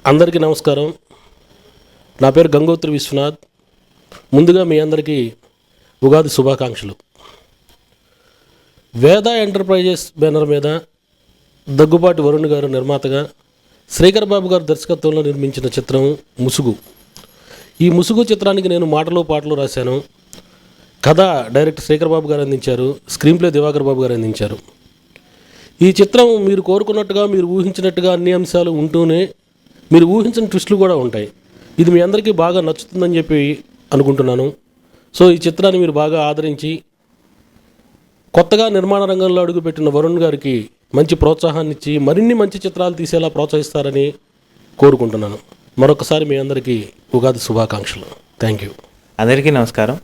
అందరికీ నమస్కారం. నా పేరు గంగోత్రి విశ్వనాథ్. ముందుగా మీ అందరికీ ఉగాది శుభాకాంక్షలు. వేద ఎంటర్ప్రైజెస్ బ్యానర్ మీద దగ్గుబాటి వరుణ్ గారు నిర్మాతగా, శ్రీకర్ బాబు గారు దర్శకత్వంలో నిర్మించిన చిత్రం ముసుగు. ఈ ముసుగు చిత్రానికి నేను మాటలు పాటలు రాశాను. కథ డైరెక్టర్ శ్రీకర్ బాబు గారు అందించారు. స్క్రీన్ ప్లే దివాకర్ బాబు గారు అందించారు. ఈ చిత్రం మీరు కోరుకున్నట్టుగా, మీరు ఊహించినట్టుగా అన్ని అంశాలు ఉంటూనే మీరు ఊహించిన ట్విస్టులు కూడా ఉంటాయి. ఇది మీ అందరికీ బాగా నచ్చుతుందని చెప్పి అనుకుంటున్నాను. సో ఈ చిత్రాన్ని మీరు బాగా ఆదరించి కొత్తగా నిర్మాణ రంగంలో అడుగుపెట్టిన వరుణ్ గారికి మంచి ప్రోత్సాహాన్ని ఇచ్చి మరిన్ని మంచి చిత్రాలు తీసేలా ప్రోత్సహిస్తారని కోరుకుంటున్నాను. మరొకసారి మీ అందరికీ ఉగాది శుభాకాంక్షలు. Thank you. అందరికీ నమస్కారం.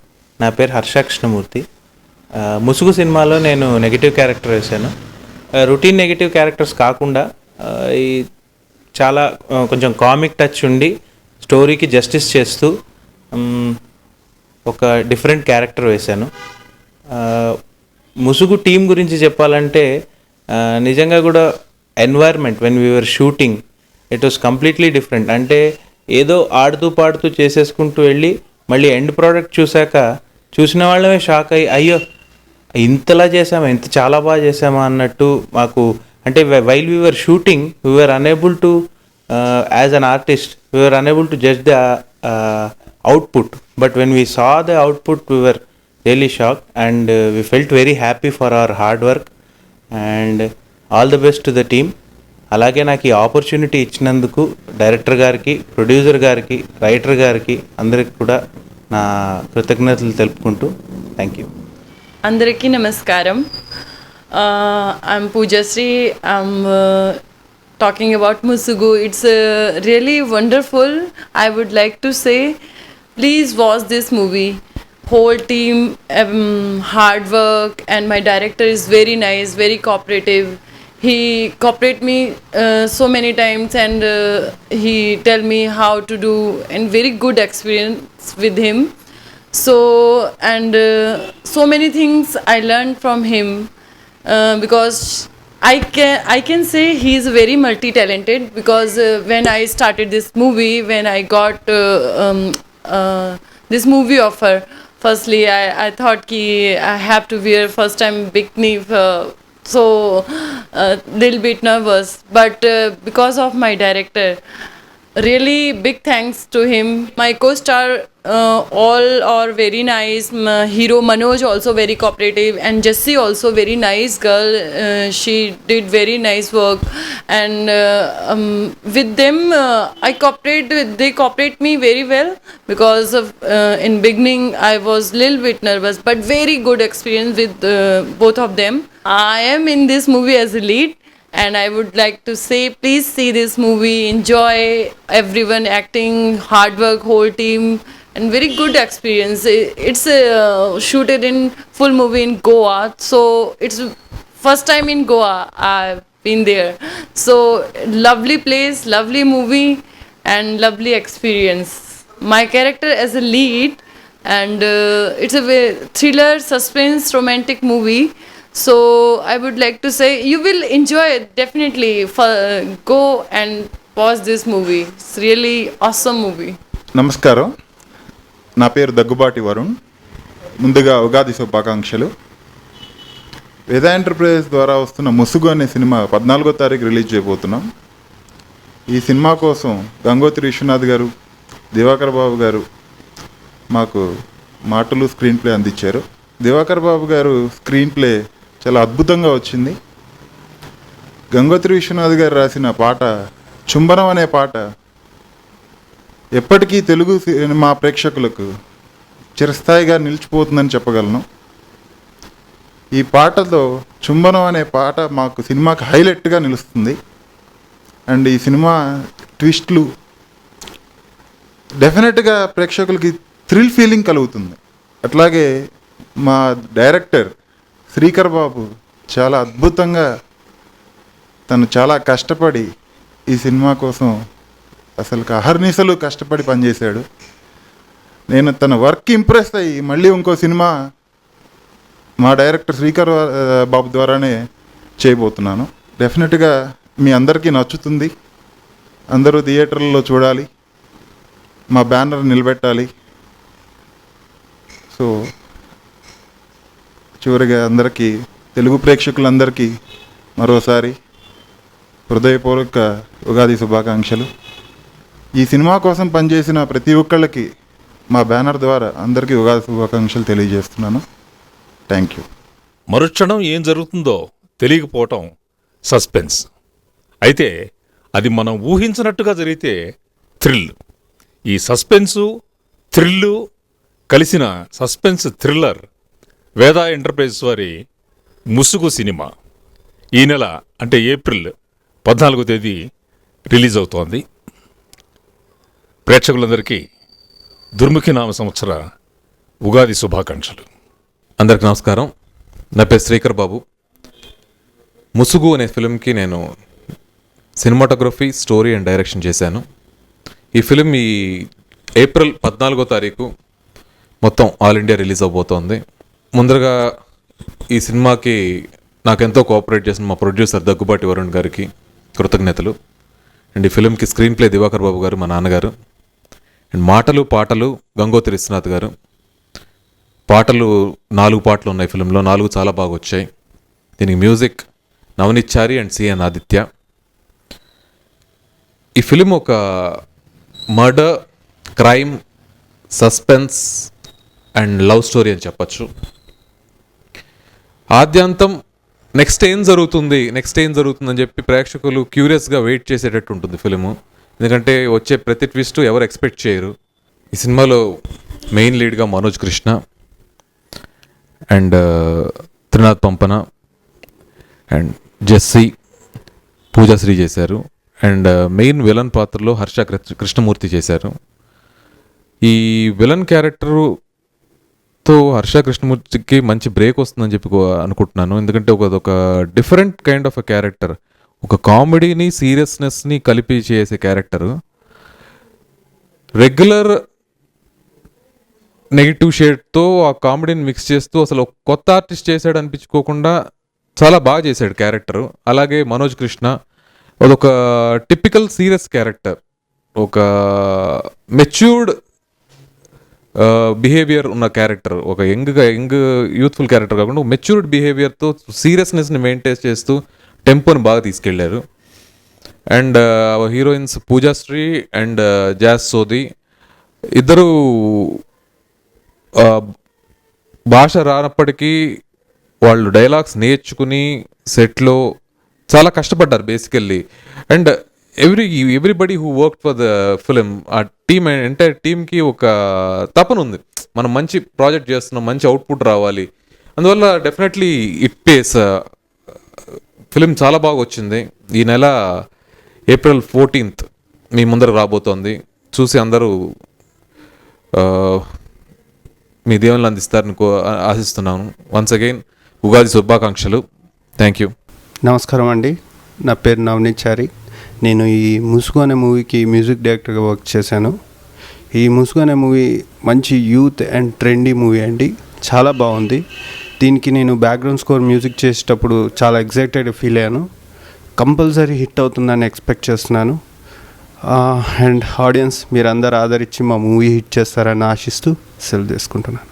నా పేరు హర్ష కృష్ణమూర్తి. ముసుగు సినిమాలో నేను నెగిటివ్ క్యారెక్టర్ వేశాను. రొటీన్ నెగిటివ్ క్యారెక్టర్స్ కాకుండా ఈ చాలా కొంచెం కామిక్ టచ్ ఉండి స్టోరీకి జస్టిస్ చేస్తూ ఒక డిఫరెంట్ క్యారెక్టర్ వేశాను. ముసుగు టీం గురించి చెప్పాలంటే నిజంగా కూడా environment when we are shooting it was completely different. అంటే ఏదో ఆడుతూ పాడుతూ చేసేసుకుంటూ వెళ్ళి మళ్ళీ ఎండ్ ప్రోడక్ట్ చూసిన వాళ్ళమే షాక్ అయ్యి, అయ్యో ఇంతలా చేసామా, ఇంత చాలా బాగా చేసామా అన్నట్టు మాకు. అంటే while we are shooting we are unable to as an artist we are unable to judge the output, but when we saw the output we are really shock and we felt very happy for our hard work and all the best to the team. అలాగే నాకు ఈ opportunity ఇచ్చినందుకు director గారికి, producer గారికి, writer గారికి అందరికి కూడా నా కృతజ్ఞతలు తెలుపుకుంటూ థ్యాంక్ యూ. అందరికీ నమస్కారం. I'm Poojasri. I'm talking about Musugu. It's really wonderful. I would like to say, please watch this movie. Whole team, hard work, and my director is very nice, very cooperative. He cooperate me so many times, and he tell me how to do, and very good experience with him. So and so many things I learned from him because I can say he is very multi-talented because when I started this movie, when I got this movie offer, firstly I thought ki I have to wear first time bikini, so little bit nervous, but because of my director, really big thanks to him. My co-star all are very nice. Hero Manoj also very cooperative, and Jessie also very nice girl. She did very nice work, and with them I cooperate. They cooperate me very well because of in beginning I was little bit nervous, but very good experience with both of them. I am in this movie as a lead. And I would like to say, please see this movie, enjoy everyone acting, hard work, whole team, and very good experience. It's shooted in full movie in Goa, so it's first time in Goa I've been there. So lovely place, lovely movie, and lovely experience. My character as a lead, and it's a thriller, suspense, romantic movie. So I would like to say you will enjoy it definitely. Go and watch this movie. It's really awesome movie. నమస్కారం. నా పేరు దగ్గుబాటి వరుణ్. ముందుగా ఉగాది శుభాకాంక్షలు. వేద enterprises ద్వారా వస్తున్న ముసుగు అనే సినిమా 14వ తారీఖు రిలీజ్ చేయబోతున్నాం. ఈ సినిమా కోసం గంగోత్రి విశ్వనాథ్ గారు, దివాకర్ బాబు గారు మాకు మాటలు, స్క్రీన్ ప్లే అందించారు. దివాకర్ బాబు గారు స్క్రీన్ ప్లే చాలా అద్భుతంగా వచ్చింది. గంగోత్రి విశ్వనాథ్ గారు రాసిన పాట చుంబనం అనే పాట ఎప్పటికీ తెలుగు సినిమా ప్రేక్షకులకు చిరస్థాయిగా నిలిచిపోతుందని చెప్పగలను. ఈ పాటతో చుంబనం అనే పాట మాకు సినిమాకి హైలైట్గా నిలుస్తుంది. అండ్ ఈ సినిమా ట్విస్ట్లు డెఫినెట్గా ప్రేక్షకులకి థ్రిల్ ఫీలింగ్ కలుగుతుంది. అట్లాగే మా డైరెక్టర్ శ్రీకర్ బాబు చాలా అద్భుతంగా తను చాలా కష్టపడి ఈ సినిమా కోసం అసలు అహర్నిశలు కష్టపడి పనిచేశాడు. నేను తన వర్క్ ఇంప్రెస్ అయ్యి మళ్ళీ ఇంకో సినిమా మా డైరెక్టర్ శ్రీకర్ బాబు ద్వారానే చేయబోతున్నాను. డెఫినెట్గా మీ అందరికీ నచ్చుతుంది. అందరూ థియేటర్లలో చూడాలి, మా బ్యానర్ నిలబెట్టాలి. సో చివరిగా అందరికీ, తెలుగు ప్రేక్షకులందరికీ మరోసారి హృదయపూర్వక ఉగాది శుభాకాంక్షలు. ఈ సినిమా కోసం పనిచేసిన ప్రతి ఒక్కళ్ళకి మా బ్యానర్ ద్వారా అందరికీ ఉగాది శుభాకాంక్షలు తెలియజేస్తున్నాను. Thank you. మరుక్షణం ఏం జరుగుతుందో తెలియకపోవటం సస్పెన్స్. అయితే అది మనం ఊహించినట్టుగా జరిగితే థ్రిల్. ఈ సస్పెన్సు థ్రిల్లు కలిసిన సస్పెన్స్ థ్రిల్లర్ వేదా ఎంటర్ప్రైజెస్ వారి ముసుగు సినిమా ఈ నెల అంటే ఏప్రిల్ 14వ తేదీ రిలీజ్ అవుతోంది. ప్రేక్షకులందరికీ దుర్ముఖి నామ సంవత్సర ఉగాది శుభాకాంక్షలు. అందరికి నమస్కారం. నా పేరు శ్రీకర్ బాబు. ముసుగు అనే ఫిలింకి నేను సినిమాటోగ్రఫీ, స్టోరీ అండ్ డైరెక్షన్ చేశాను. ఈ ఫిలిం ఈ ఏప్రిల్ 14వ తారీఖు మొత్తం ఆల్ ఇండియా రిలీజ్ అవబోతోంది. ముందరగా ఈ సినిమాకి నాకెంతో కోఆపరేట్ చేసిన మా ప్రొడ్యూసర్ దగ్గుబాటి వరుణ్ గారికి కృతజ్ఞతలు. అండ్ ఈ ఫిలింకి స్క్రీన్ ప్లే దివాకర్ బాబు గారు, మా నాన్నగారు. అండ్ మాటలు పాటలు గంగోతి విశ్వనాథ్ గారు. పాటలు 4 పాటలు ఉన్నాయి ఫిలింలో, 4 చాలా బాగా వచ్చాయి. దీనికి music Navneet Chari and CN Aditya. ఈ ఫిలిం ఒక murder, crime, suspense and love story అని చెప్పచ్చు. ఆద్యాంతం నెక్స్ట్ ఏం జరుగుతుంది అని చెప్పి ప్రేక్షకులు క్యూరియస్గా వెయిట్ చేసేటట్టు ఉంటుంది ఫిలిము. ఎందుకంటే వచ్చే ప్రతి ట్విస్ట్ ఎవరు ఎక్స్పెక్ట్ చేయరు. ఈ సినిమాలో మెయిన్ లీడ్గా Manoj Krishna and Trinath Pampana and Jessie, Poojasri చేశారు. అండ్ మెయిన్ విలన్ పాత్రలో హర్ష కృష్ణమూర్తి చేశారు. ఈ విలన్ క్యారెక్టర్తో హర్ష కృష్ణమూర్తికి మంచి బ్రేక్ వస్తుందని చెప్పి అనుకుంటున్నాను. ఎందుకంటే ఒక different kind of a character, ఒక కామెడీని సీరియస్నెస్ని కలిపి చేసే క్యారెక్టర్. రెగ్యులర్ నెగిటివ్ షేడ్తో ఆ కామెడీని మిక్స్ చేస్తూ అసలు ఒక కొత్త ఆర్టిస్ట్ చేశాడు అనిపించుకోకుండా చాలా బాగా చేశాడు క్యారెక్టర్. అలాగే మనోజ్ కృష్ణ అదొక టిపికల్ సీరియస్ క్యారెక్టర్, ఒక మెచ్యూర్డ్ బిహేవియర్ ఉన్న క్యారెక్టర్, ఒక యంగ్ యూత్ఫుల్ క్యారెక్టర్ కాకుండా ఒక మెచ్యూర్డ్ బిహేవియర్తో సీరియస్నెస్ని మెయింటైన్ చేస్తూ టెంపోని బాగా తీసుకెళ్లారు. And heroines Poojashri and Jos సోది ఇద్దరు భాష రానప్పటికీ వాళ్ళు డైలాగ్స్ నేర్చుకుని సెట్లో చాలా కష్టపడ్డారు basically. And everybody who work for the film, ఆ టీమ్, ఎంటైర్ టీమ్కి ఒక తపన ఉంది, మనం మంచి ప్రాజెక్ట్ చేస్తున్నాం, మంచి అవుట్పుట్ రావాలి. అందువల్ల డెఫినెట్లీ ఇట్ పేస్. ఫిలిం చాలా బాగా వచ్చింది. ఈ నెల ఏప్రిల్ 14th మీ ముందర రాబోతోంది. చూసి అందరూ మీ దేవుళ్ళు అందిస్తారని ఆశిస్తున్నాను. వన్స్ అగైన్ ఉగాది శుభాకాంక్షలు. Thank you. నమస్కారం అండి, నా పేరు నవనీత్ చారి. నేను ఈ ముసుగు అనే మూవీకి మ్యూజిక్ డైరెక్టర్గా వర్క్ చేశాను. ఈ ముసుగు అనే మూవీ మంచి యూత్ అండ్ ట్రెండీ మూవీ అండి, చాలా బాగుంది. దీనికి నేను బ్యాక్గ్రౌండ్ స్కోర్ మ్యూజిక్ చేసేటప్పుడు చాలా ఎక్సైటెడ్ ఫీల్ అయ్యాను. కంపల్సరీ హిట్ అవుతుందని ఎక్స్పెక్ట్ చేస్తున్నాను. అండ్ ఆడియన్స్ మీరందరూ ఆదరించి మా మూవీ హిట్ చేస్తారని ఆశిస్తూ సెలవు తీసుకుంటున్నాను.